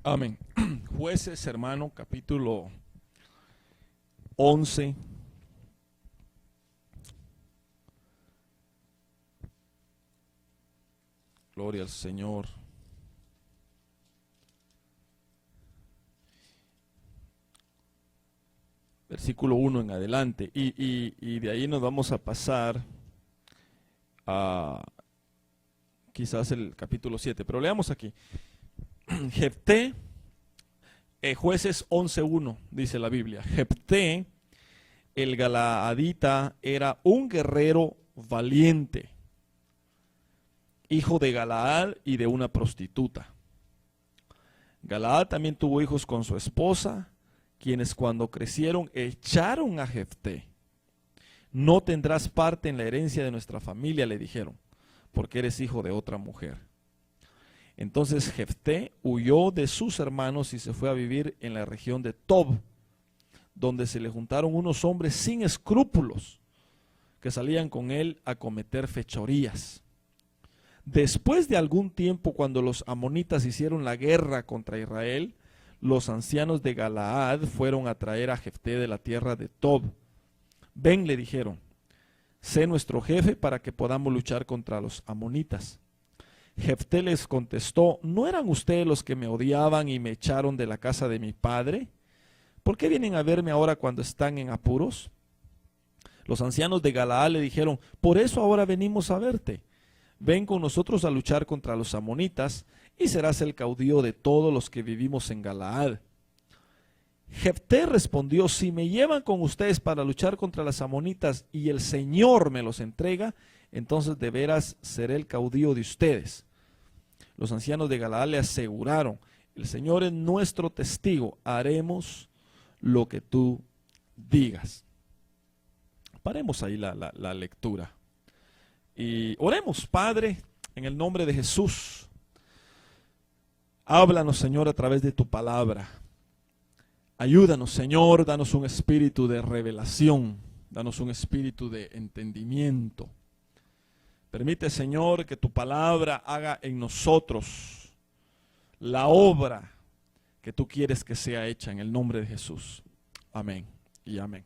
Amén. Jueces, hermano, capítulo 11. Gloria al Señor. Versículo 1 en adelante. Y de ahí nos vamos a pasar a quizás el capítulo 7. Pero leamos aquí. Jefté, Jueces 11:1, dice la Biblia. Jefté, el galaadita, era un guerrero valiente, hijo de Galaad y de una prostituta. Galaad también tuvo hijos con su esposa, quienes cuando crecieron echaron a Jefté. No tendrás parte en la herencia de nuestra familia, le dijeron, porque eres hijo de otra mujer. Entonces Jefté huyó de sus hermanos y se fue a vivir en la región de Tob, donde se le juntaron unos hombres sin escrúpulos que salían con él a cometer fechorías. Después de algún tiempo, cuando los amonitas hicieron la guerra contra Israel, los ancianos de Galaad fueron a traer a Jefté de la tierra de Tob. Ven, le dijeron, sé nuestro jefe para que podamos luchar contra los amonitas. Jefté les contestó, ¿no eran ustedes los que me odiaban y me echaron de la casa de mi padre? ¿Por qué vienen a verme ahora cuando están en apuros? Los ancianos de Galaad le dijeron, por eso ahora venimos a verte. Ven con nosotros a luchar contra los amonitas y serás el caudillo de todos los que vivimos en Galaad. Jefté respondió, si me llevan con ustedes para luchar contra las amonitas y el Señor me los entrega, entonces de veras seré el caudillo de ustedes. Los ancianos de Galaad le aseguraron, el Señor es nuestro testigo, haremos lo que tú digas. Paremos ahí la lectura. Y oremos, Padre, en el nombre de Jesús. Háblanos, Señor, a través de tu palabra. Ayúdanos, Señor, danos un espíritu de revelación, danos un espíritu de entendimiento. Permite, Señor, que tu palabra haga en nosotros la obra que tú quieres que sea hecha en el nombre de Jesús. Amén y amén.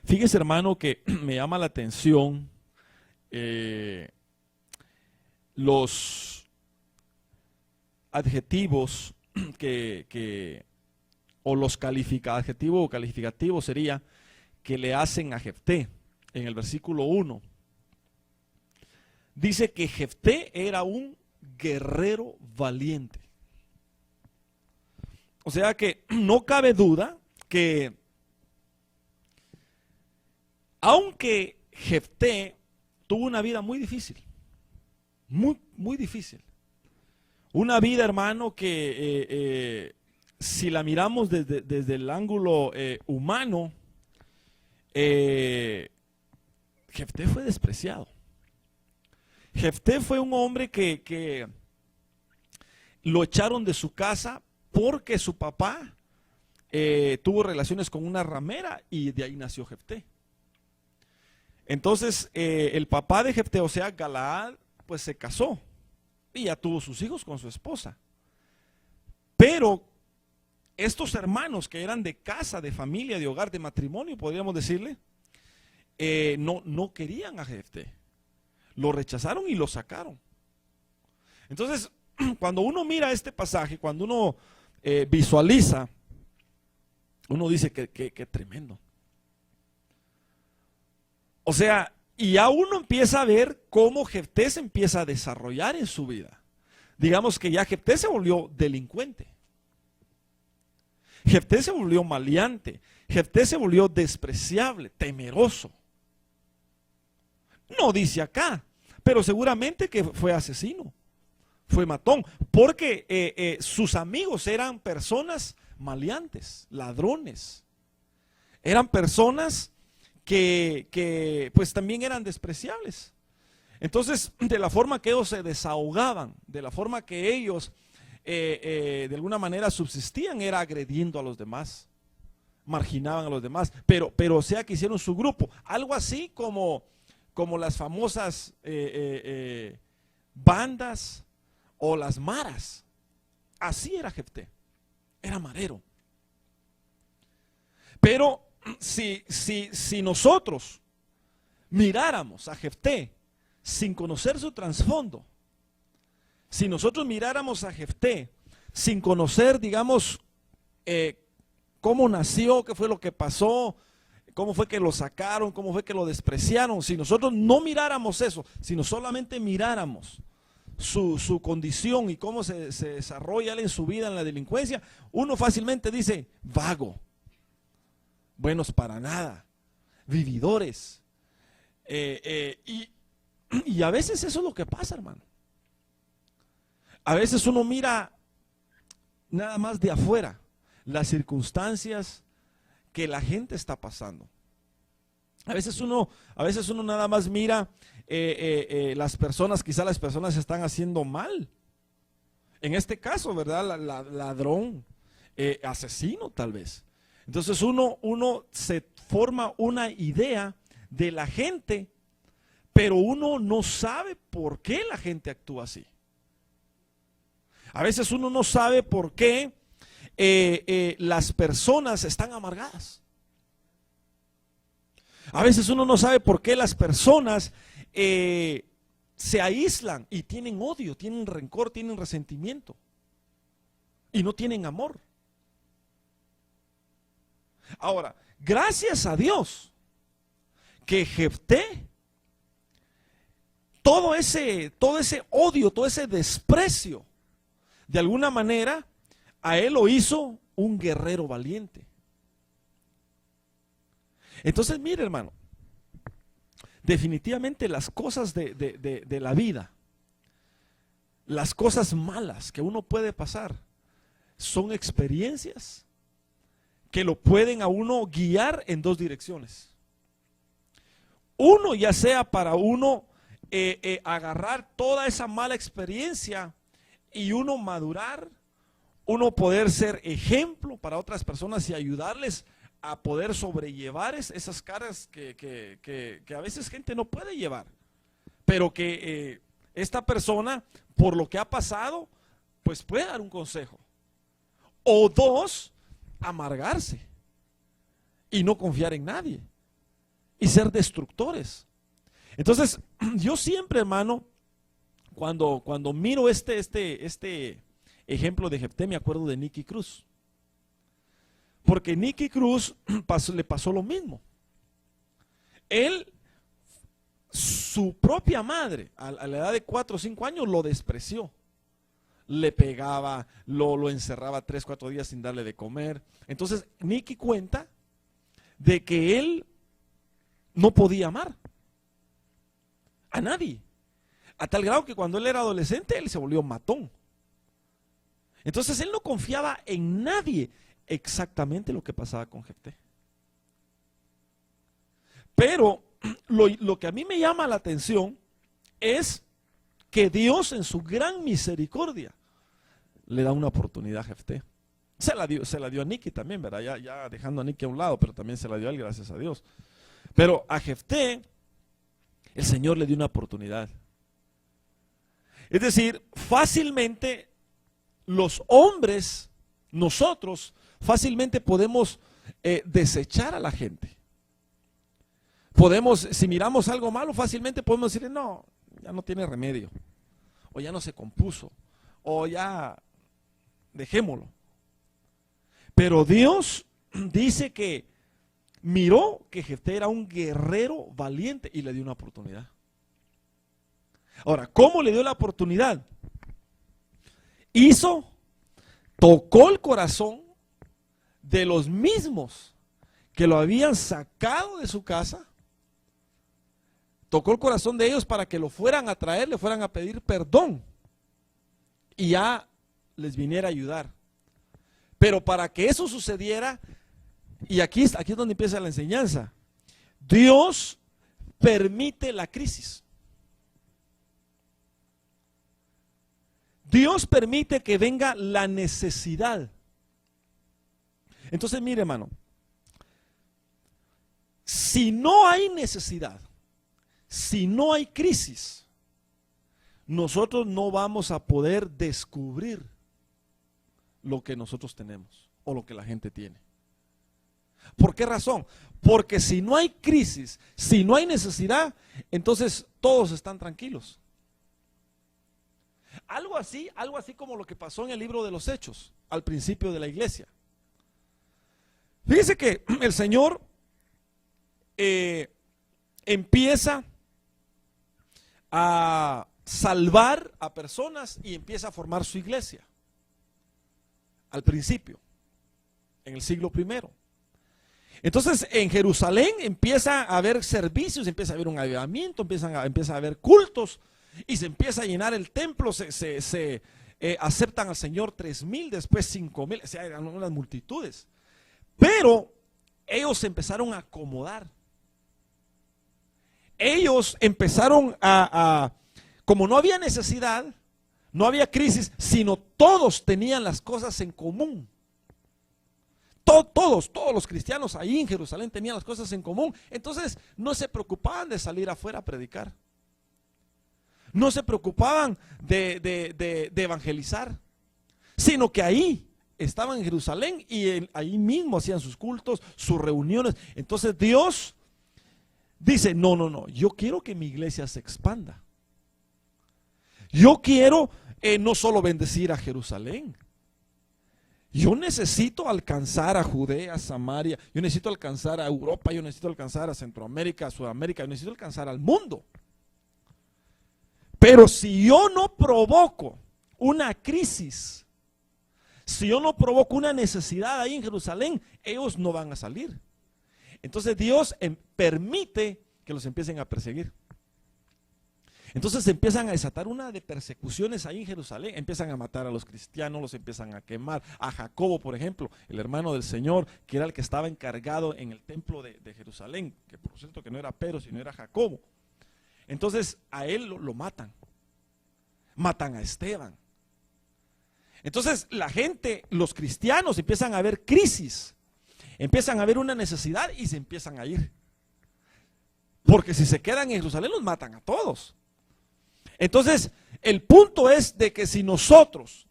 Fíjese, hermano, que me llama la atención los adjetivos o los adjetivo o calificativo sería que le hacen a Jefté en el versículo 1. Dice que Jefté era un guerrero valiente. O sea que no cabe duda que aunque Jefté tuvo una vida muy difícil, muy difícil. Una vida, hermano, que si la miramos desde el ángulo humano, Jefté fue despreciado. Jefté fue un hombre que lo echaron de su casa porque su papá tuvo relaciones con una ramera y de ahí nació Jefté. Entonces el papá de Jefté, o sea Galaad, pues se casó y ya tuvo sus hijos con su esposa. Pero estos hermanos que eran de casa, de familia, de hogar, de matrimonio, podríamos decirle, no querían a Jefté. Lo rechazaron y lo sacaron. Entonces, cuando uno mira este pasaje, cuando uno visualiza, uno dice que tremendo. O sea, y ya uno empieza a ver cómo Jefté se empieza a desarrollar en su vida. Digamos que ya Jefté se volvió delincuente. Jefté se volvió maleante. Jefté se volvió despreciable, temeroso. No dice acá, pero seguramente que fue asesino, fue matón, porque sus amigos eran personas maleantes, ladrones. Eran personas que pues también eran despreciables. Entonces, de la forma que ellos se desahogaban, de la forma que ellos de alguna manera subsistían, era agrediendo a los demás, marginaban a los demás, pero o sea que hicieron su grupo, algo así como las famosas bandas o las maras. Así era Jefté, era marero. Pero si nosotros miráramos a Jefté sin conocer su trasfondo, si nosotros miráramos a Jefté sin conocer, digamos, cómo nació, qué fue lo que pasó, cómo fue que lo sacaron, cómo fue que lo despreciaron, si nosotros no miráramos eso, sino solamente miráramos su condición y cómo se desarrolla él en su vida en la delincuencia, uno fácilmente dice, vago, buenos para nada, vividores. Y a veces eso es lo que pasa, hermano. A veces uno mira nada más de afuera las circunstancias que la gente está pasando. A veces uno nada más mira las personas, quizá las personas están haciendo mal. En este caso, ¿verdad? Ladrón, asesino tal vez. Entonces uno se forma una idea de la gente, pero uno no sabe por qué la gente actúa así. A veces uno no sabe por qué las personas están amargadas. A veces uno no sabe por qué las personas se aíslan y tienen odio, tienen rencor, tienen resentimiento y no tienen amor. Ahora, gracias a Dios que Jefté, todo ese odio, todo ese desprecio, de alguna manera, a él lo hizo un guerrero valiente. Entonces, mire, hermano, definitivamente las cosas de la vida, las cosas malas que uno puede pasar, son experiencias que lo pueden a uno guiar en dos direcciones. Uno, ya sea para uno agarrar toda esa mala experiencia y uno madurar, uno poder ser ejemplo para otras personas y ayudarles a poder sobrellevar esas cargas que a veces gente no puede llevar, pero que esta persona, por lo que ha pasado, pues puede dar un consejo. O dos, amargarse y no confiar en nadie y ser destructores. Entonces, yo siempre, hermano, cuando miro este ejemplo de Jefté, me acuerdo de Nicky Cruz. Porque Nicky Cruz le pasó lo mismo. Él, su propia madre, a la edad de 4 o 5 años, lo despreció. Le pegaba, lo encerraba 3 o 4 días sin darle de comer. Entonces, Nicky cuenta de que él no podía amar a nadie. A tal grado que cuando él era adolescente, él se volvió matón. Entonces, él no confiaba en nadie. Exactamente lo que pasaba con Jefté. Pero lo que a mí me llama la atención es que Dios, en su gran misericordia, le da una oportunidad a Jefté. Se la dio a Nicky también, ¿verdad? Ya dejando a Nicky a un lado, pero también se la dio a él, gracias a Dios. Pero a Jefté, el Señor le dio una oportunidad. Es decir, fácilmente los hombres, nosotros, fácilmente podemos desechar a la gente. Podemos, si miramos algo malo, fácilmente podemos decir, no, ya no tiene remedio, o ya no se compuso, o ya dejémoslo. Pero Dios dice que miró que Jefté era un guerrero valiente y le dio una oportunidad. Ahora, ¿cómo le dio la oportunidad? Tocó el corazón de los mismos que lo habían sacado de su casa. Tocó el corazón de ellos para que lo fueran a traer, le fueran a pedir perdón y ya les viniera a ayudar. Pero para que eso sucediera, y aquí es donde empieza la enseñanza, Dios permite la crisis. Dios permite que venga la necesidad. Entonces, mire, hermano, si no hay necesidad, si no hay crisis, nosotros no vamos a poder descubrir lo que nosotros tenemos o lo que la gente tiene. ¿Por qué razón? Porque si no hay crisis, si no hay necesidad, entonces todos están tranquilos. Algo así como lo que pasó en el libro de los Hechos, al principio de la iglesia. Fíjese que el Señor empieza a salvar a personas y empieza a formar su iglesia. Al principio, en el siglo I. Entonces en Jerusalén empieza a haber servicios, empieza a haber un avivamiento, empieza a haber cultos y se empieza a llenar el templo, se aceptan al Señor 3,000, después 5,000, o sea, eran unas multitudes. Pero ellos se empezaron a acomodar. Ellos empezaron como no había necesidad, no había crisis, sino todos tenían las cosas en común. Todos los cristianos ahí en Jerusalén tenían las cosas en común. Entonces no se preocupaban de salir afuera a predicar. No se preocupaban de evangelizar, sino que ahí estaban en Jerusalén y ahí mismo hacían sus cultos, sus reuniones. Entonces Dios dice, no, yo quiero que mi iglesia se expanda. Yo quiero no solo bendecir a Jerusalén. Yo necesito alcanzar a Judea, Samaria, yo necesito alcanzar a Europa, yo necesito alcanzar a Centroamérica, a Sudamérica, yo necesito alcanzar al mundo. Pero si yo no provoco una crisis, si yo no provoco una necesidad ahí en Jerusalén, ellos no van a salir. Entonces Dios permite que los empiecen a perseguir. Entonces empiezan a desatar una de persecuciones ahí en Jerusalén, empiezan a matar a los cristianos, los empiezan a quemar. A Jacobo, por ejemplo, el hermano del Señor, que era el que estaba encargado en el templo de Jerusalén, que por cierto que no era Pedro, sino era Jacobo. Entonces a él lo matan. Matan a Esteban. Entonces la gente, los cristianos, empiezan a ver crisis, empiezan a ver una necesidad y se empiezan a ir. Porque si se quedan en Jerusalén los matan a todos. Entonces el punto es de que si nosotros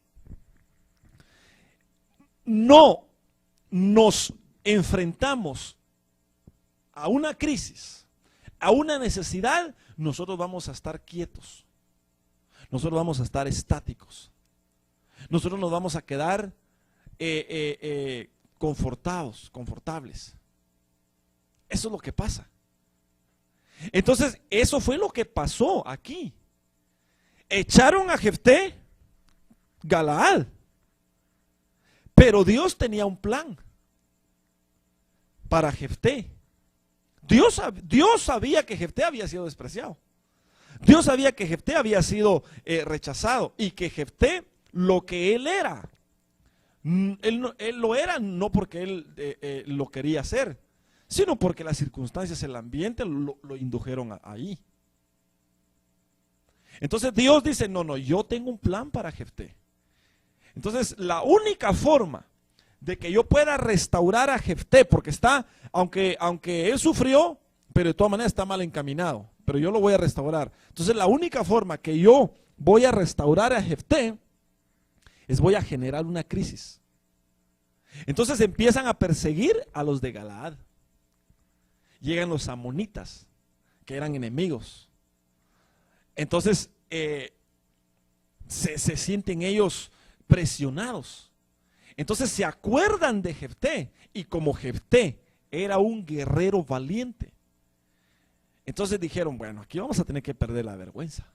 no nos enfrentamos a una crisis, a una necesidad, nosotros vamos a estar quietos. Nosotros vamos a estar estáticos. Nosotros nos vamos a quedar confortables. Eso es lo que pasa. Entonces, eso fue lo que pasó aquí. Echaron a Jefté, Galaad. Pero Dios tenía un plan para Jefté. Dios sabía que Jefté había sido despreciado. Dios sabía que Jefté había sido rechazado y que Jefté, lo que él era, él lo era no porque él lo quería hacer, sino porque las circunstancias, el ambiente lo indujeron ahí. Entonces Dios dice, no, yo tengo un plan para Jefté. Entonces la única forma de que yo pueda restaurar a Jefté, porque está, aunque él sufrió, pero de todas maneras está mal encaminado, pero yo lo voy a restaurar. Entonces la única forma que yo voy a restaurar a Jefté es voy a generar una crisis. Entonces empiezan a perseguir a los de Galaad. Llegan los amonitas, que eran enemigos. Entonces se sienten ellos presionados. Entonces se acuerdan de Jefté, y como Jefté era un guerrero valiente, entonces dijeron, bueno, aquí vamos a tener que perder la vergüenza.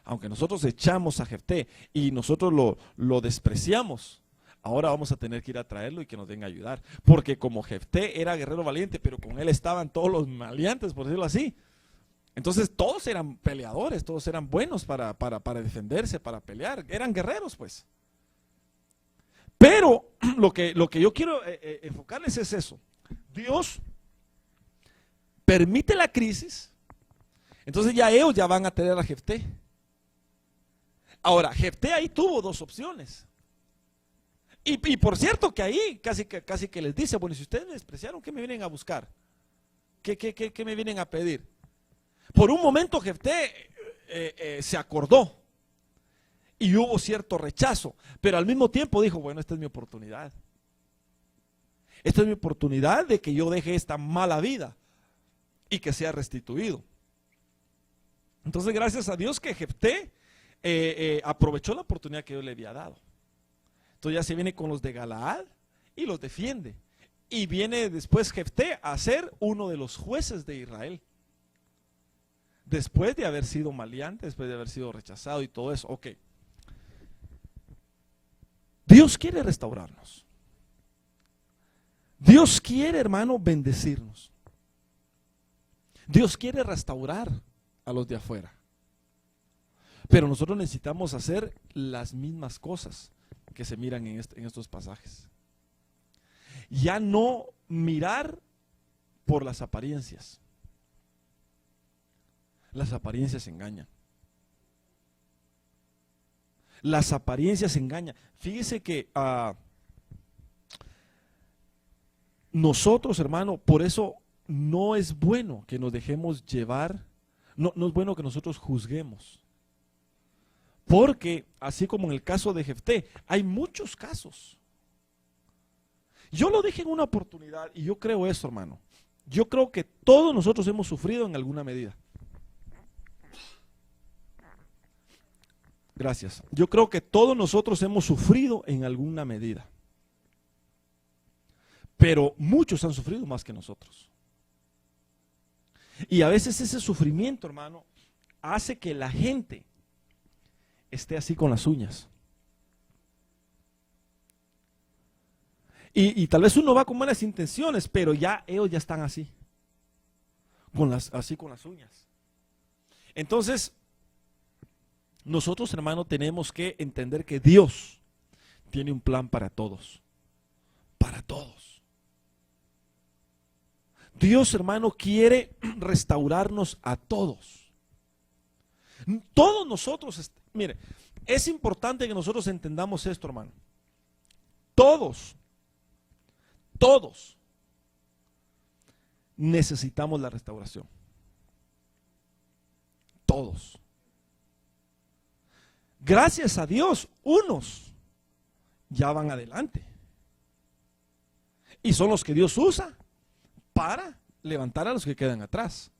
Aunque nosotros echamos a Jefté y nosotros lo despreciamos, ahora vamos a tener que ir a traerlo y que nos den a ayudar. Porque como Jefté era guerrero valiente, pero con él estaban todos los maleantes, por decirlo así. Entonces todos eran peleadores, todos eran buenos para defenderse, para pelear. Eran guerreros, pues. Pero lo que yo quiero enfocarles es eso. Dios permite la crisis, entonces ya ellos ya van a tener a Jefté. Ahora, Jefté ahí tuvo dos opciones. Y por cierto que ahí casi que les dice, bueno, si ustedes me despreciaron, ¿qué me vienen a buscar? ¿Qué me vienen a pedir? Por un momento Jefté se acordó Y hubo cierto rechazo, pero al mismo tiempo dijo, bueno, esta es mi oportunidad. Esta es mi oportunidad de que yo deje esta mala vida y que sea restituido. Entonces, gracias a Dios que Jefté aprovechó la oportunidad que Dios le había dado. Entonces ya se viene con los de Galaad y los defiende. Y viene después Jefté a ser uno de los jueces de Israel. Después de haber sido maleante, después de haber sido rechazado y todo eso. Ok. Dios quiere restaurarnos. Dios quiere, hermano, bendecirnos. Dios quiere restaurar a los de afuera. Pero nosotros necesitamos hacer las mismas cosas que se miran en estos pasajes. Ya no mirar por las apariencias. Las apariencias engañan. Las apariencias engañan. Fíjese que nosotros, hermano, por eso no es bueno que nos dejemos llevar, no es bueno que nosotros juzguemos. Porque, así como en el caso de Jefté, hay muchos casos. Yo lo dije en una oportunidad y yo creo eso, hermano. Yo creo que todos nosotros hemos sufrido en alguna medida. Gracias. Yo creo que todos nosotros hemos sufrido en alguna medida. Pero muchos han sufrido más que nosotros. Y a veces ese sufrimiento, hermano, hace que la gente esté así con las uñas. Y tal vez uno va con buenas intenciones, pero ya ellos ya están así, así con las uñas. Entonces, nosotros, hermano, tenemos que entender que Dios tiene un plan para todos. Para todos. Dios, hermano, quiere restaurarnos a todos. Todos nosotros, mire, es importante que nosotros entendamos esto, hermano. Todos necesitamos la restauración. Todos. Gracias a Dios, unos ya van adelante. Y son los que Dios usa para levantar a los que quedan atrás.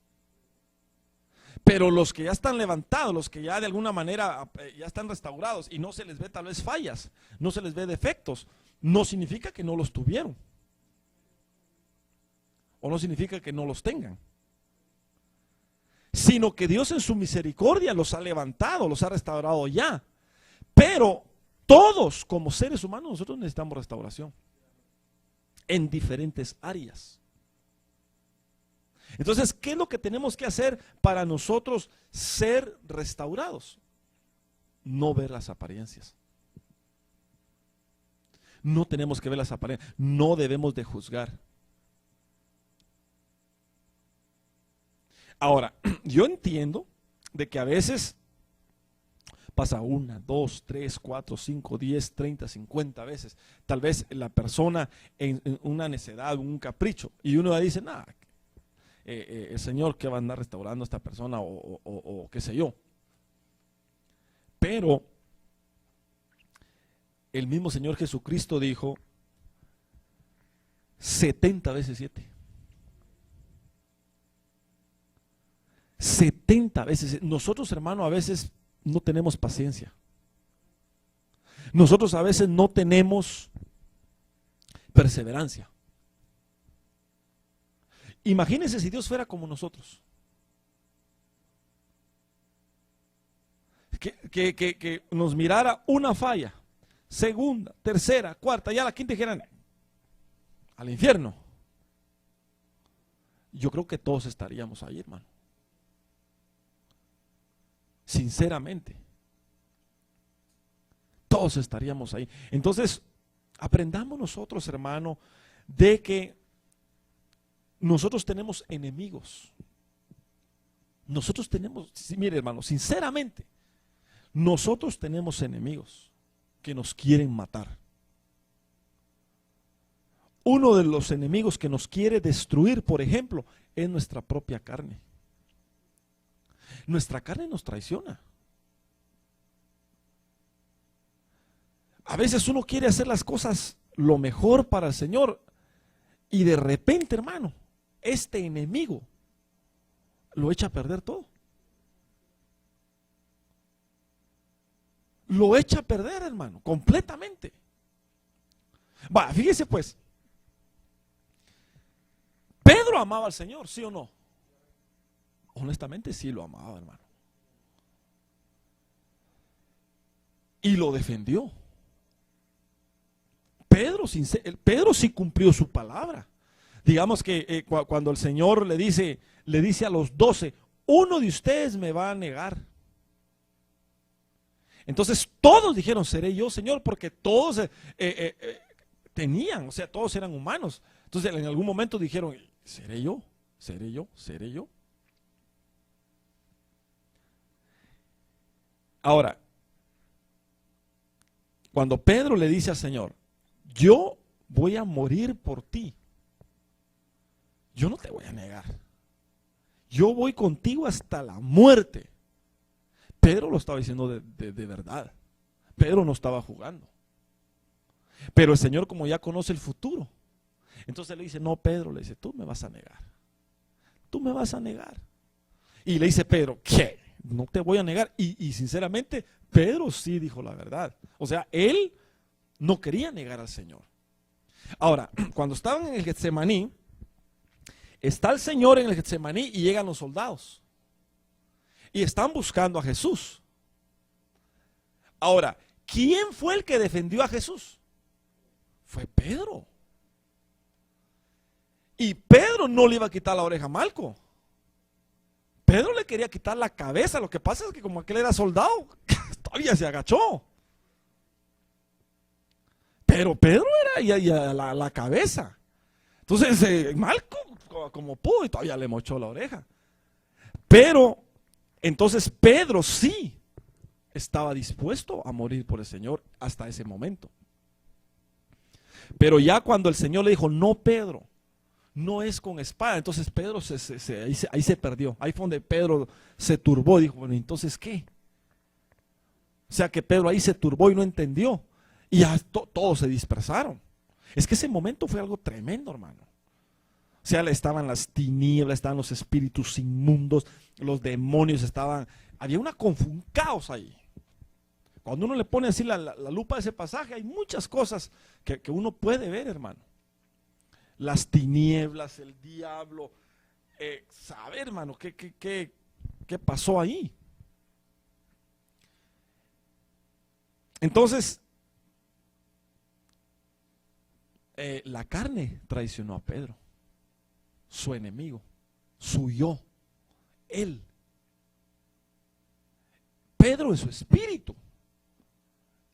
Pero los que ya están levantados, los que ya de alguna manera ya están restaurados y no se les ve tal vez fallas, no se les ve defectos, no significa que no los tuvieron. O no significa que no los tengan. Sino que Dios en su misericordia los ha levantado, los ha restaurado ya. Pero todos como seres humanos nosotros necesitamos restauración. En diferentes áreas. Entonces, ¿qué es lo que tenemos que hacer para nosotros ser restaurados? No ver las apariencias. No tenemos que ver las apariencias. No debemos de juzgar. Ahora, yo entiendo de que a veces pasa 1, 2, 3, 4, 5, 10, 30, 50 veces. Tal vez la persona en una necedad, un capricho, y uno dice, nada, el Señor que va a andar restaurando a esta persona o qué sé yo. Pero el mismo Señor Jesucristo dijo 70 veces 7. 70 veces. Nosotros, hermano, a veces no tenemos paciencia. Nosotros a veces no tenemos perseverancia. Imagínense si Dios fuera como nosotros. Que nos mirara una falla, segunda, tercera, cuarta, ya la quinta dijeran al infierno. Yo creo que todos estaríamos ahí, hermano. Sinceramente. Todos estaríamos ahí. Entonces, aprendamos nosotros, hermano, de que nosotros tenemos enemigos. Nosotros tenemos, mire, hermano, sinceramente, nosotros tenemos enemigos que nos quieren matar. Uno de los enemigos que nos quiere destruir, por ejemplo, es nuestra propia carne. Nuestra carne nos traiciona. A veces uno quiere hacer las cosas lo mejor para el Señor y de repente, hermano, este enemigo lo echa a perder todo. Lo echa a perder, hermano, completamente. Va, fíjese pues, Pedro amaba al Señor, ¿sí o no? Honestamente sí lo amaba, hermano. Y lo defendió. Pedro sí cumplió su palabra. Digamos que cuando el Señor le dice a los 12, uno de ustedes me va a negar. Entonces todos dijeron, seré yo, Señor, porque todos tenían, o sea, todos eran humanos. Entonces en algún momento dijeron, seré yo, seré yo, seré yo. Ahora, cuando Pedro le dice al Señor, yo voy a morir por ti, yo no te voy a negar, yo voy contigo hasta la muerte. Pedro lo estaba diciendo de verdad. Pedro no estaba jugando. Pero el Señor, como ya conoce el futuro, entonces le dice, no, Pedro, le dice, tú me vas a negar. Tú me vas a negar. Y le dice Pedro, ¿qué? No te voy a negar. Y sinceramente, Pedro sí dijo la verdad. O sea, él no quería negar al Señor. Ahora, cuando estaban en el Getsemaní, está el Señor en el Getsemaní y llegan los soldados. Y están buscando a Jesús. Ahora, ¿quién fue el que defendió a Jesús? Fue Pedro. Y Pedro no le iba a quitar la oreja a Malco. Pedro le quería quitar la cabeza. Lo que pasa es que como aquel era soldado, todavía se agachó. Pero Pedro era ya la cabeza. Entonces Malco como pudo y todavía le mochó la oreja. Pero entonces Pedro sí estaba dispuesto a morir por el Señor hasta ese momento. Pero ya cuando el Señor le dijo, no, Pedro, no es con espada, entonces Pedro ahí se perdió. Ahí fue donde Pedro se turbó y dijo, bueno, entonces ¿qué? O sea que Pedro ahí se turbó y no entendió. Y ya todos se dispersaron. Es que ese momento fue algo tremendo, hermano. O sea, estaban las tinieblas, estaban los espíritus inmundos, los demonios estaban, había un caos ahí. Cuando uno le pone así la lupa a ese pasaje, hay muchas cosas que uno puede ver, hermano. Las tinieblas, el diablo, saber, hermano, qué pasó ahí. Entonces, la carne traicionó a Pedro. Su enemigo, su yo, él. Pedro en su espíritu,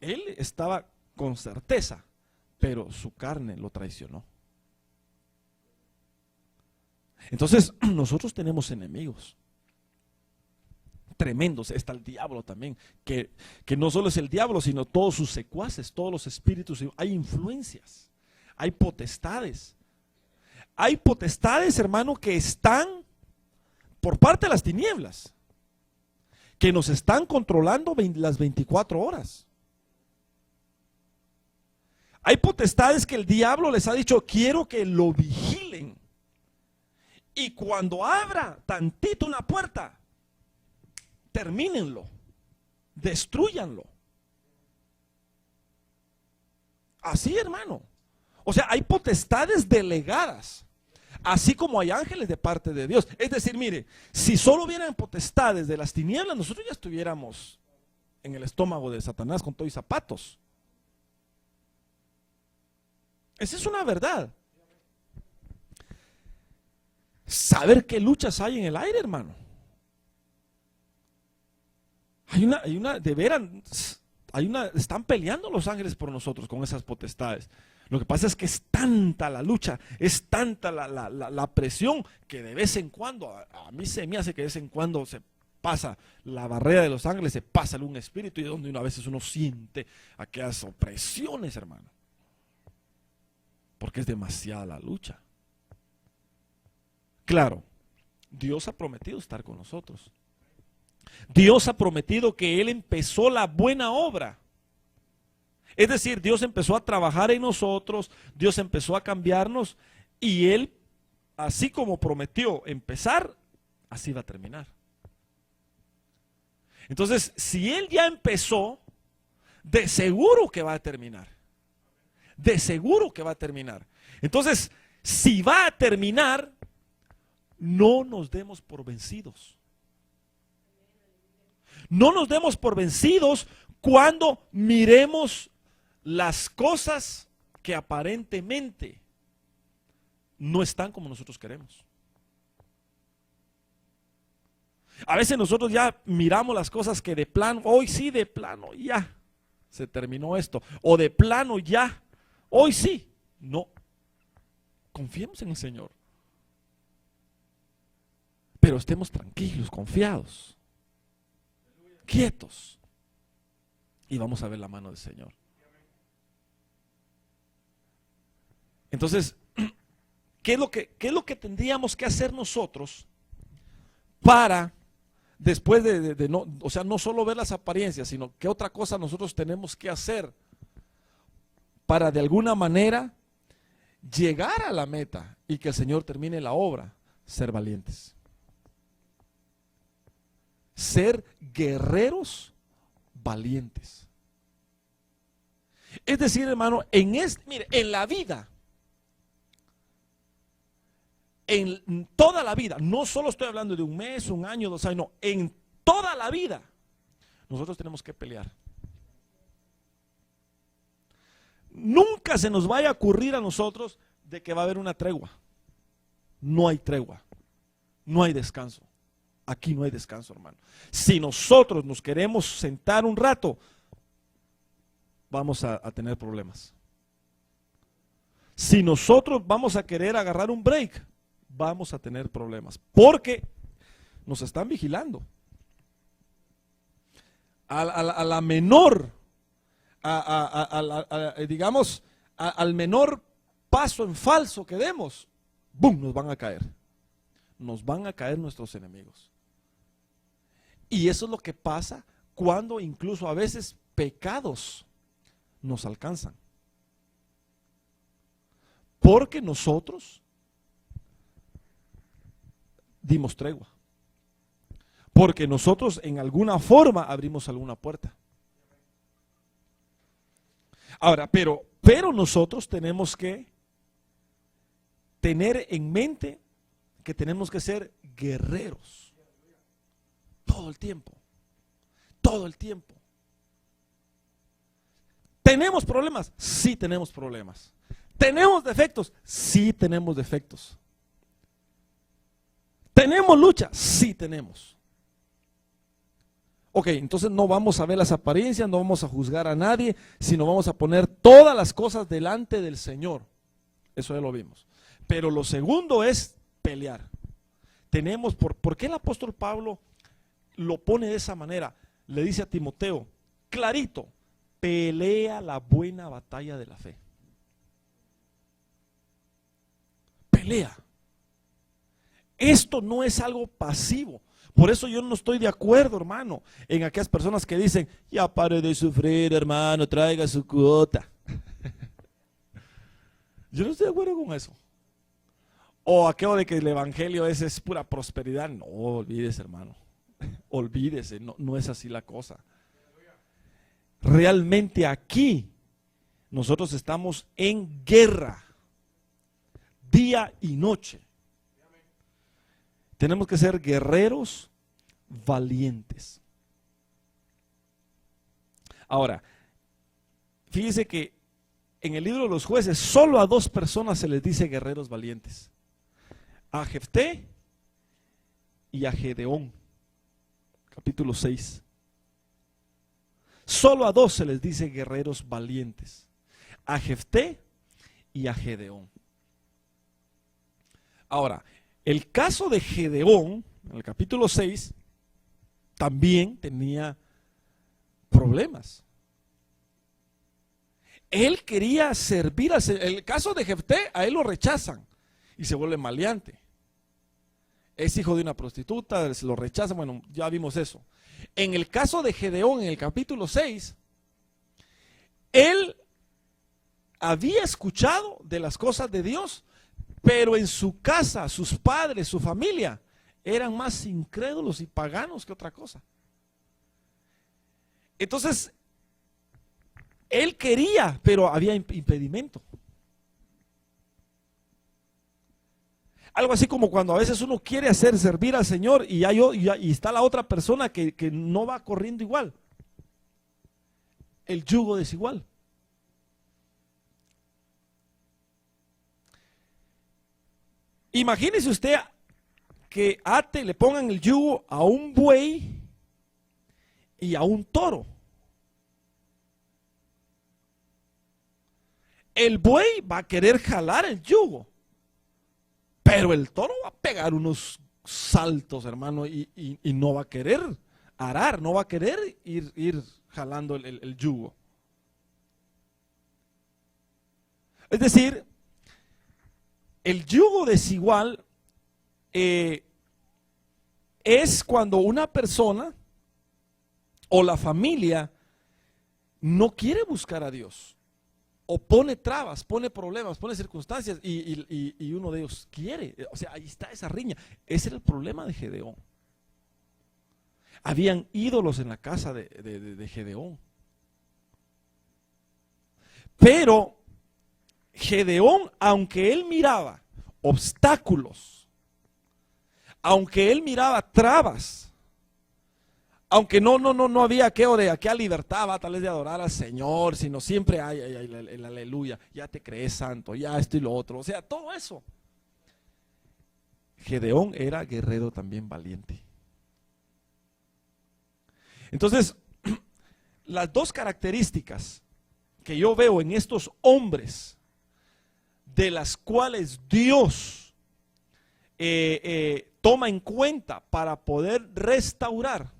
él estaba con certeza, pero su carne lo traicionó. Entonces nosotros tenemos enemigos tremendos. Está el diablo también, que no solo es el diablo, sino todos sus secuaces, todos los espíritus. Hay influencias, hay potestades. Hay potestades, hermano, que están por parte de las tinieblas, que nos están controlando las 24 horas. Hay potestades que el diablo les ha dicho, quiero que lo vigilen. Y cuando abra tantito una puerta, termínenlo, destruyanlo. Así, hermano. O sea, hay potestades delegadas, así como hay ángeles de parte de Dios. Es decir, mire, si solo hubieran potestades de las tinieblas, nosotros ya estuviéramos en el estómago de Satanás con todos y zapatos. Esa es una verdad. Saber qué luchas hay en el aire, hermano. Están peleando los ángeles por nosotros con esas potestades. Lo que pasa es que es tanta la lucha, es tanta la presión, que de vez en cuando, a mí se me hace que de vez en cuando se pasa la barrera de los ángeles, se pasa un espíritu, y donde a veces uno siente aquellas opresiones, hermano. Porque es demasiada la lucha. Claro, Dios ha prometido estar con nosotros. Dios ha prometido que Él empezó la buena obra. Es decir, Dios empezó a trabajar en nosotros, Dios empezó a cambiarnos y Él, así como prometió empezar, así va a terminar. Entonces, si Él ya empezó, de seguro que va a terminar. De seguro que va a terminar. Entonces, si va a terminar, no nos demos por vencidos. No nos demos por vencidos cuando miremos las cosas que aparentemente no están como nosotros queremos. A veces nosotros ya miramos las cosas que de plano, hoy sí, de plano ya se terminó esto, o de plano ya, hoy sí. No, confiemos en el Señor, pero estemos tranquilos, confiados, quietos, y vamos a ver la mano del Señor. Entonces, ¿qué es lo que tendríamos que hacer nosotros para, después de no, o sea, no solo ver las apariencias, sino qué otra cosa nosotros tenemos que hacer para de alguna manera llegar a la meta y que el Señor termine la obra? Ser valientes. Ser guerreros valientes. Es decir, hermano, mire, en la vida, en toda la vida, no solo estoy hablando de un mes, un año, 2 años, no, en toda la vida, nosotros tenemos que pelear. Nunca se nos vaya a ocurrir a nosotros de que va a haber una tregua. No hay tregua, no hay descanso. Aquí no hay descanso, hermano. Si nosotros nos queremos sentar un rato, vamos a tener problemas. Si nosotros vamos a querer agarrar un break, vamos a tener problemas, porque nos están vigilando. A la menor, digamos, al menor paso en falso que demos, ¡boom!, nos van a caer. Nos van a caer nuestros enemigos. Y eso es lo que pasa cuando incluso a veces pecados nos alcanzan. Porque nosotros dimos tregua. Porque nosotros en alguna forma abrimos alguna puerta. Ahora, pero nosotros tenemos que tener en mente que tenemos que ser guerreros. Todo el tiempo. Todo el tiempo. ¿Tenemos problemas? Sí tenemos problemas. ¿Tenemos defectos? Sí tenemos defectos. ¿Tenemos lucha? Sí tenemos. Ok, entonces no vamos a ver las apariencias, no vamos a juzgar a nadie, sino vamos a poner todas las cosas delante del Señor. Eso ya lo vimos. Pero lo segundo es pelear. Tenemos, ¿por qué el apóstol Pablo lo pone de esa manera? Le dice a Timoteo, clarito, pelea la buena batalla de la fe. Pelea. Esto no es algo pasivo. Por eso yo no estoy de acuerdo, hermano, en aquellas personas que dicen, ya pare de sufrir, hermano, traiga su cuota. Yo no estoy de acuerdo con eso. O aquello de que el evangelio es pura prosperidad. No, olvídese, hermano. Olvídese, no es así la cosa. Realmente aquí nosotros estamos en guerra, día y noche. Tenemos que ser guerreros valientes. Ahora, fíjese que en el libro de los Jueces solo a 2 personas se les dice guerreros valientes: a Jefté y a Gedeón. Capítulo 6. Solo a 2 se les dice guerreros valientes: a Jefté y a Gedeón. Ahora, el caso de Gedeón, en el capítulo 6, también tenía problemas. Él quería servir al Señor. El caso de Jefté, a él lo rechazan y se vuelve maleante. Es hijo de una prostituta, se lo rechazan, bueno, ya vimos eso. En el caso de Gedeón, en el capítulo 6, Él había escuchado de las cosas de Dios, pero en su casa, sus padres, su familia, eran más incrédulos y paganos que otra cosa. Entonces, él quería, pero había impedimento. Algo así como cuando a veces uno quiere servir al Señor y está la otra persona que no va corriendo igual. El yugo desigual. Imagínese usted que le pongan el yugo a un buey y a un toro. El buey va a querer jalar el yugo, pero el toro va a pegar unos saltos, hermano, y no va a querer arar, no va a querer ir jalando el yugo. Es decir, el yugo desigual es cuando una persona o la familia no quiere buscar a Dios, o pone trabas, pone problemas, pone circunstancias, y uno de ellos quiere. O sea, ahí está esa riña. Ese era el problema de Gedeón. Habían ídolos en la casa de Gedeón. Pero Gedeón, aunque él miraba obstáculos, aunque él miraba trabas, aunque no había aquella libertad, tal vez de adorar al Señor, sino siempre hay el aleluya, ya te crees santo, ya esto y lo otro, o sea, todo eso. Gedeón era guerrero también valiente. Entonces, las dos características que yo veo en estos hombres, de las cuales Dios toma en cuenta para poder restaurar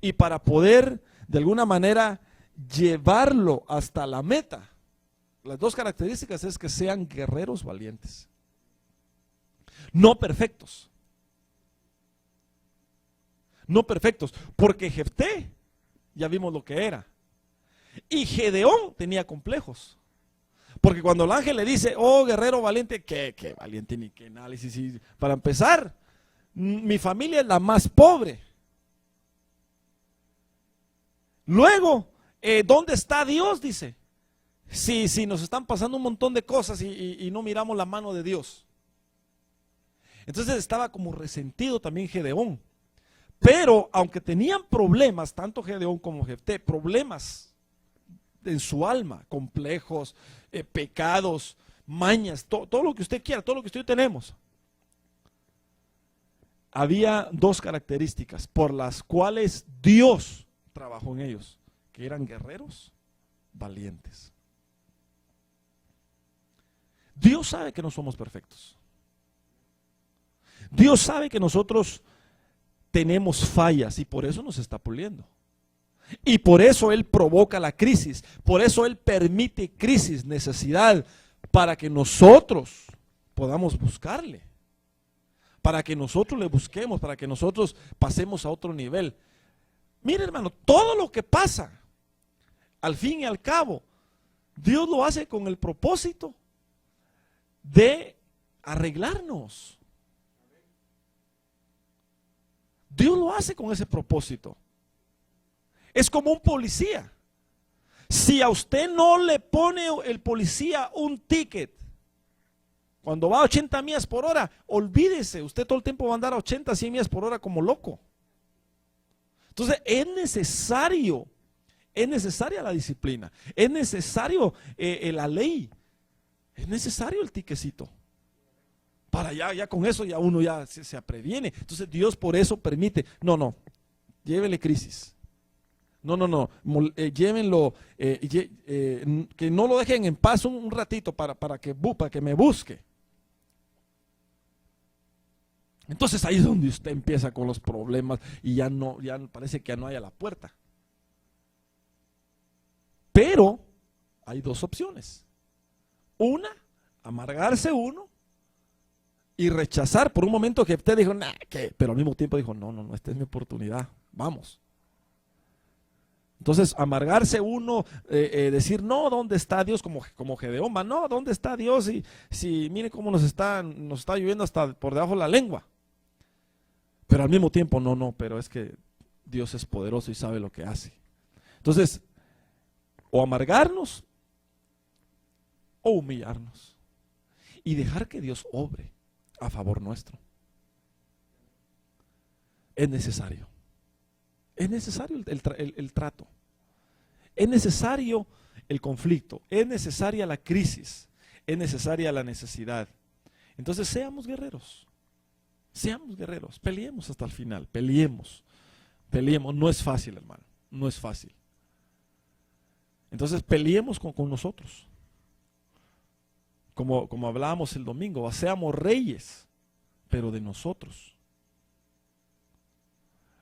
y para poder de alguna manera llevarlo hasta la meta. Las dos características es que sean guerreros valientes, no perfectos. No perfectos, porque Jefté ya vimos lo que era, y Gedeón tenía complejos. Porque cuando el ángel le dice, oh guerrero valiente, ¿qué valiente ni qué análisis? Y para empezar, mi familia es la más pobre. Luego, ¿dónde está Dios? Dice. Si nos están pasando un montón de cosas y no miramos la mano de Dios. Entonces estaba como resentido también Gedeón. Pero aunque tenían problemas, tanto Gedeón como Jefté, problemas en su alma, complejos, pecados, mañas, todo lo que usted quiera, todo lo que usted tenemos. Había dos características por las cuales Dios trabajó en ellos, que eran guerreros valientes. Dios sabe que no somos perfectos. Dios sabe que nosotros tenemos fallas y por eso nos está puliendo. Y por eso Él provoca la crisis, por eso Él permite crisis, necesidad, para que nosotros podamos buscarle, para que nosotros le busquemos, para que nosotros pasemos a otro nivel. Mire, hermano, todo lo que pasa, al fin y al cabo, Dios lo hace con el propósito de arreglarnos. Dios lo hace con ese propósito. Es como un policía. Si a usted no le pone el policía un ticket cuando va a 80 millas por hora, olvídese, usted todo el tiempo va a andar a 80, 100 millas por hora como loco. Entonces es necesaria la disciplina, es necesario la ley, es necesario el tiquecito. Para ya con eso ya uno ya se previene. Entonces Dios por eso permite, llévele crisis. Llévenlo, que no lo dejen en paz un ratito para que me busque. Entonces ahí es donde usted empieza con los problemas y ya parece que ya no hay a la puerta. Pero hay dos opciones. Una, amargarse uno y rechazar por un momento que usted dijo, pero al mismo tiempo dijo, no, esta es mi oportunidad, vamos. Entonces, amargarse uno, decir, no, ¿dónde está Dios? Como Gedeón, va, no, ¿dónde está Dios? Si mire cómo nos está lloviendo hasta por debajo de la lengua. Pero al mismo tiempo, no, pero es que Dios es poderoso y sabe lo que hace. Entonces, o amargarnos o humillarnos y dejar que Dios obre a favor nuestro. Es necesario. Es necesario el trato. Es necesario el conflicto. Es necesaria la crisis. Es necesaria la necesidad. Entonces seamos guerreros. Seamos guerreros. Peleemos hasta el final. Peleemos. Peleemos. No es fácil, hermano. No es fácil. Entonces peleemos con nosotros. Como hablábamos el domingo. Seamos reyes, pero de nosotros.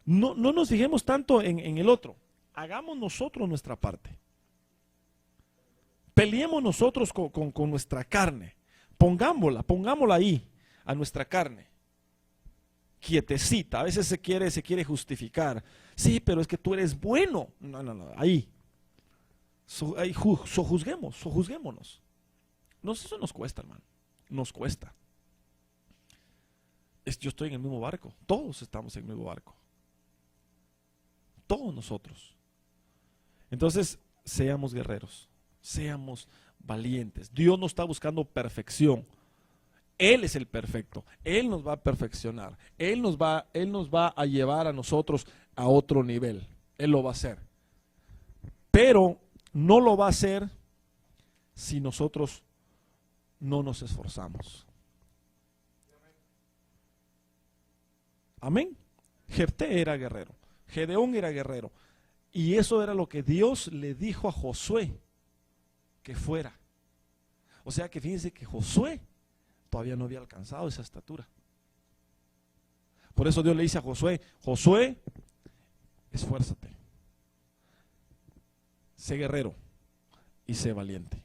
No nos fijemos tanto en el otro. Hagamos nosotros nuestra parte. Peleemos nosotros con nuestra carne. Pongámosla ahí, a nuestra carne. Quietecita. A veces se quiere justificar. Sí, pero es que tú eres bueno. No, ahí. Sojuzguémonos. Eso nos cuesta, hermano. Nos cuesta. Yo estoy en el mismo barco. Todos estamos en el mismo barco. Todos nosotros. Entonces, seamos guerreros, seamos valientes. Dios no está buscando perfección. Él es el perfecto. Él nos va a perfeccionar. Él nos va a llevar a nosotros a otro nivel. Él lo va a hacer. Pero no lo va a hacer si nosotros no nos esforzamos. Amén. Jefté era guerrero. Gedeón era guerrero. Y eso era lo que Dios le dijo a Josué que fuera. O sea que fíjense que Josué todavía no había alcanzado esa estatura. Por eso Dios le dice a Josué, Josué, esfuérzate. Sé guerrero y sé valiente.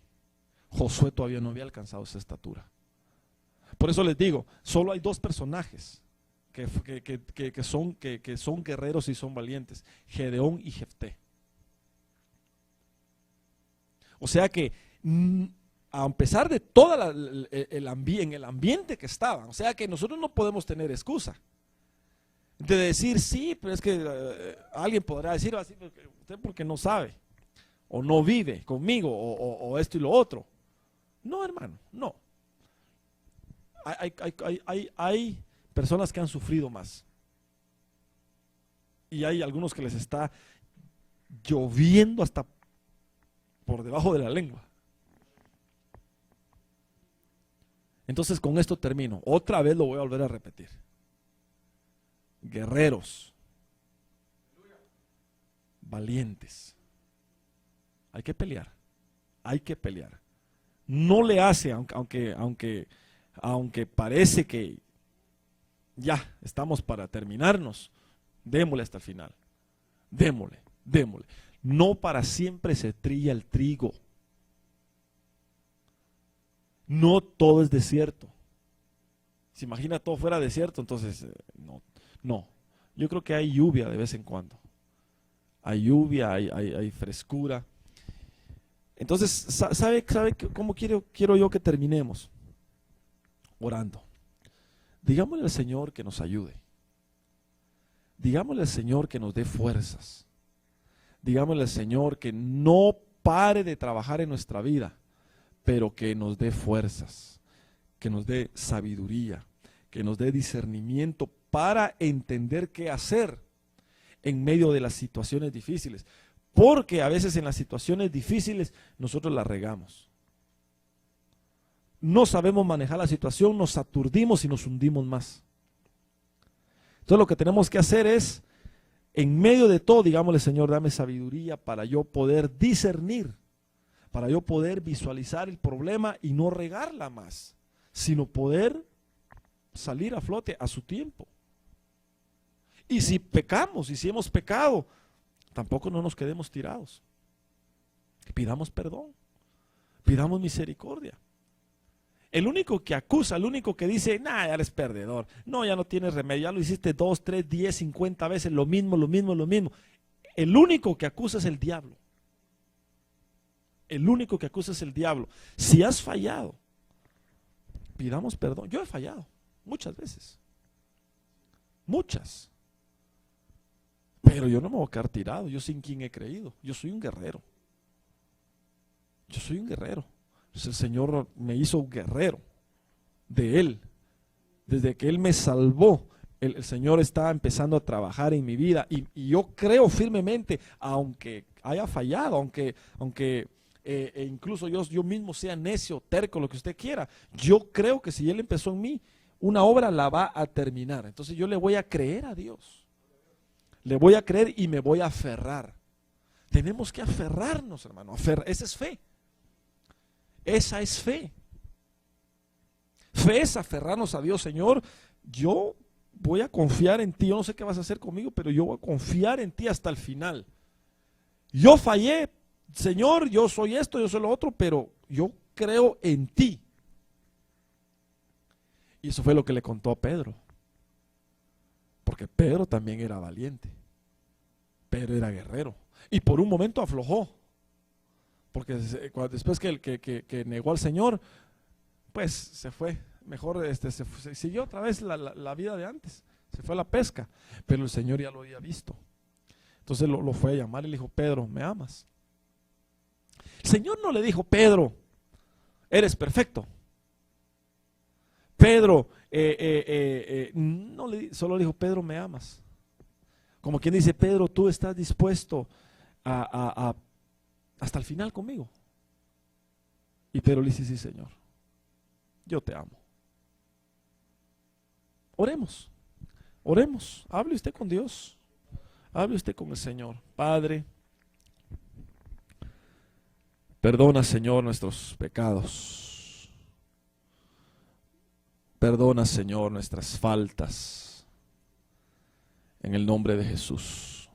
Josué todavía no había alcanzado esa estatura. Por eso les digo, solo hay dos personajes que son guerreros y son valientes: Gedeón y Jefté. O sea que a pesar de todo el ambiente que estaban, o sea que nosotros no podemos tener excusa de decir, sí, pero es que alguien podrá decir, así, usted porque no sabe, o no vive conmigo, o esto y lo otro. No, hermano, no. Hay personas que han sufrido más. Y hay algunos que les está lloviendo hasta por debajo de la lengua. Entonces con esto termino. Otra vez lo voy a volver a repetir. Guerreros. Valientes. Hay que pelear. Hay que pelear. No le hace, aunque parece que ya estamos para terminarnos, démosle hasta el final. Démosle. No para siempre se trilla el trigo. No todo es desierto. Se imagina todo fuera desierto, entonces no. Yo creo que hay lluvia de vez en cuando. Hay lluvia, hay frescura. Entonces, ¿sabe cómo quiero yo que terminemos? Orando. Digámosle al Señor que nos ayude. Digámosle al Señor que nos dé fuerzas. Digámosle al Señor que no pare de trabajar en nuestra vida, pero que nos dé fuerzas, que nos dé sabiduría, que nos dé discernimiento para entender qué hacer en medio de las situaciones difíciles. Porque a veces en las situaciones difíciles nosotros la regamos. No sabemos manejar la situación, nos aturdimos y nos hundimos más. Entonces lo que tenemos que hacer es, en medio de todo, digámosle, Señor, dame sabiduría para yo poder discernir, para yo poder visualizar el problema y no regarla más, sino poder salir a flote a su tiempo. Y si pecamos, y si hemos pecado, tampoco no nos quedemos tirados. Pidamos perdón, pidamos misericordia. El único que acusa, el único que dice, nah, ya eres perdedor, no, ya no tienes remedio, ya lo hiciste 2, 3, 10, 50 veces, lo mismo, El único que acusa es el diablo. El único que acusa es el diablo. Si has fallado, pidamos perdón. Yo he fallado muchas veces. Muchas. Pero yo no me voy a quedar tirado. Yo sé en quién he creído. Yo soy un guerrero. Yo soy un guerrero. Pues el Señor me hizo un guerrero de Él. Desde que Él me salvó, el Señor está empezando a trabajar en mi vida. Y yo creo firmemente, aunque haya fallado, aunque incluso yo mismo sea necio, terco, lo que usted quiera, yo creo que si Él empezó en mí, una obra la va a terminar. Entonces yo le voy a creer a Dios. Le voy a creer y me voy a aferrar. Tenemos que aferrarnos, hermano. Esa es fe. Esa es fe. Fe es aferrarnos a Dios. Señor, yo voy a confiar en ti. Yo no sé qué vas a hacer conmigo, pero yo voy a confiar en ti hasta el final. Yo fallé, Señor, yo soy esto, yo soy lo otro, pero yo creo en ti. Y eso fue lo que le contó a Pedro. Porque Pedro también era valiente. Pedro era guerrero. Y por un momento aflojó. Porque después que negó al Señor, pues se fue. Mejor se siguió otra vez la vida de antes. Se fue a la pesca. Pero el Señor ya lo había visto. Entonces lo fue a llamar y le dijo: Pedro, ¿me amas? El Señor no le dijo: Pedro, eres perfecto. Pedro, solo le dijo: Pedro, ¿me amas? Como quien dice: Pedro, tú estás dispuesto hasta el final conmigo. Y Pedro le dice: sí, Señor, yo te amo. Oremos, oremos, hable usted con Dios, hable usted con el Señor. Padre, perdona, Señor, nuestros pecados. Perdona, Señor, nuestras faltas. En el nombre de Jesús.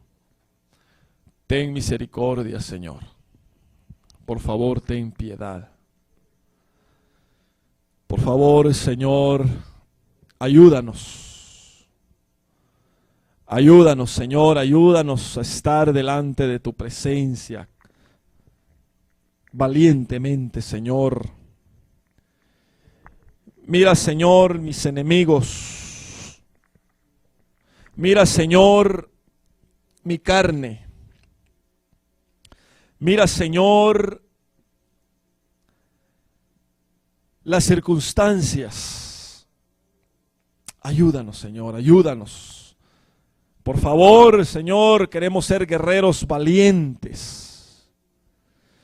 Ten misericordia, Señor. Por favor, ten piedad. Por favor, Señor, ayúdanos. Ayúdanos, Señor, ayúdanos a estar delante de tu presencia valientemente, Señor. Mira, Señor, mis enemigos. Mira, Señor, mi carne. Mira, Señor, las circunstancias. Ayúdanos, Señor, ayúdanos. Por favor, Señor, queremos ser guerreros valientes.